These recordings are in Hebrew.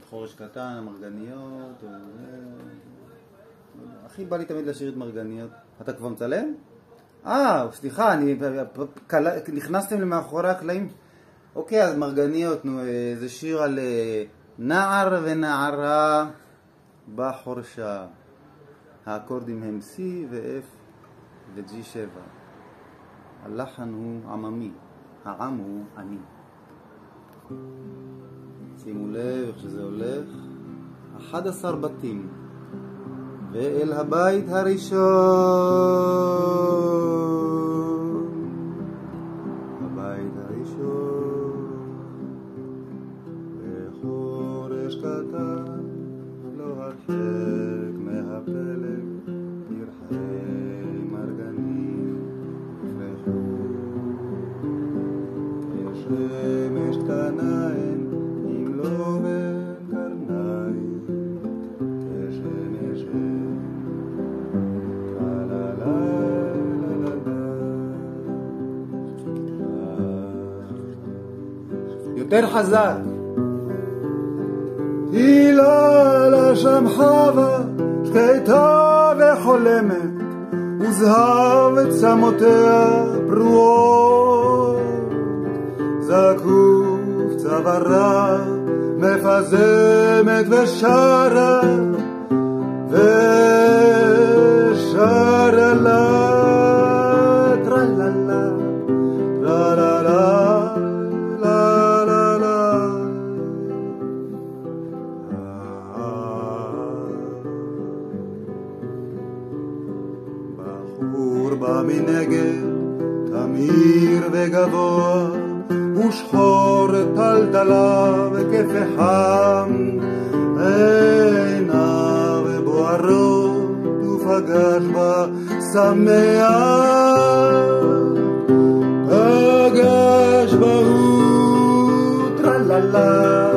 חורש קטן, המרגניות, הכי בא לי תמיד לשיר את מרגניות. אתה כבר מצלם? סליחה, נכנסתם למאחורי הקלעים. אוקיי, אז מרגניות, זה שיר על נער ונערה בחורשה. האקורדים הם C ו-F ו-G7. הלחן הוא עממי, העם הוא אני. שימו לב איך שזה הולך. 11 בתים ואל הבית הראשון, הבית הראשון בחורש קטן לא הרחק מהפלג פרחי מרגנים יפרחו כשמש קטנה הן אם לא בין קרניים כשמש יותר חזק. הילה שם חווה שקטה וחולמת וזהב את צמותיה פרועות זקוף צווארה מפזמת ושרה ושרה לה טרללה טרללה מנגד תמיר וגבוה ושחור טלטלה וכפחם עיניו בוערות ופגש בה שמח פגש בה הוא טרללה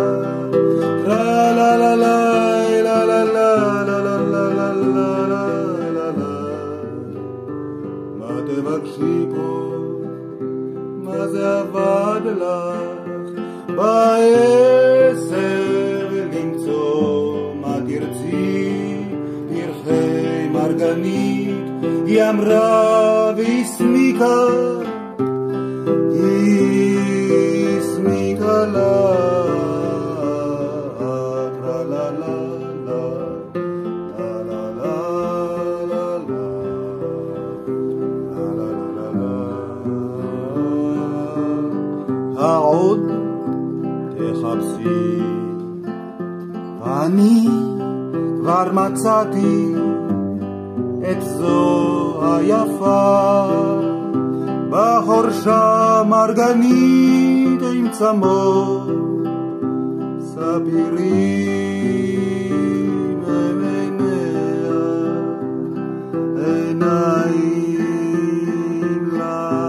טרללה תבקשי פה, מה זה עבד לך בעשר למצוא מה תרצי פרחי מרגנית היא אמרה והסמיקה לה העוד תחפשי ואני כבר מצאתי את זו היפה בחורשה מרגנית עם צמות ספירים ממניה עיניים לה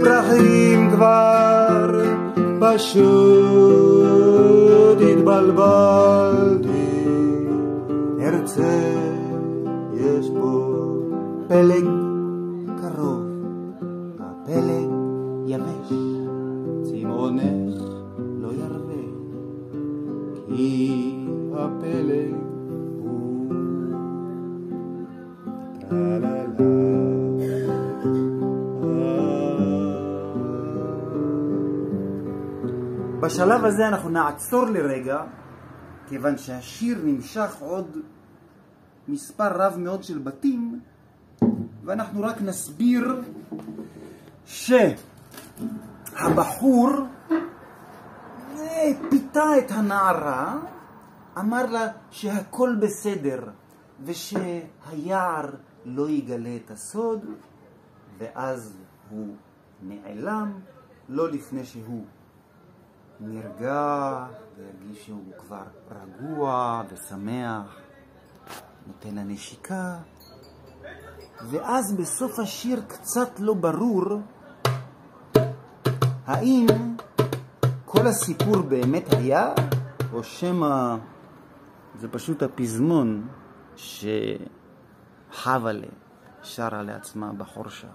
פרחים כבר פשוט התבלבלתי ארצה יש פה פלג קרוב הפלג יבש צמאונך לא ירווה כי הפלג הוא בשלב הזה אנחנו נעצור לרגע, כיוון שהשיר נמשך עוד מספר רב מאוד של בתים, ואנחנו רק נסביר שהבחור פיתה את הנערה, אמר לה שהכל בסדר, ושהיער לא יגלה את הסוד, ואז הוא נעלם, לא לפני שהוא נרגע והרגיש שהוא כבר רגוע ושמח, נותן לה נשיקה, ואז בסוף השיר קצת לא ברור האם כל הסיפור באמת היה או שמא זה פשוט הפזמון שחווה שרה לעצמה בחורשה.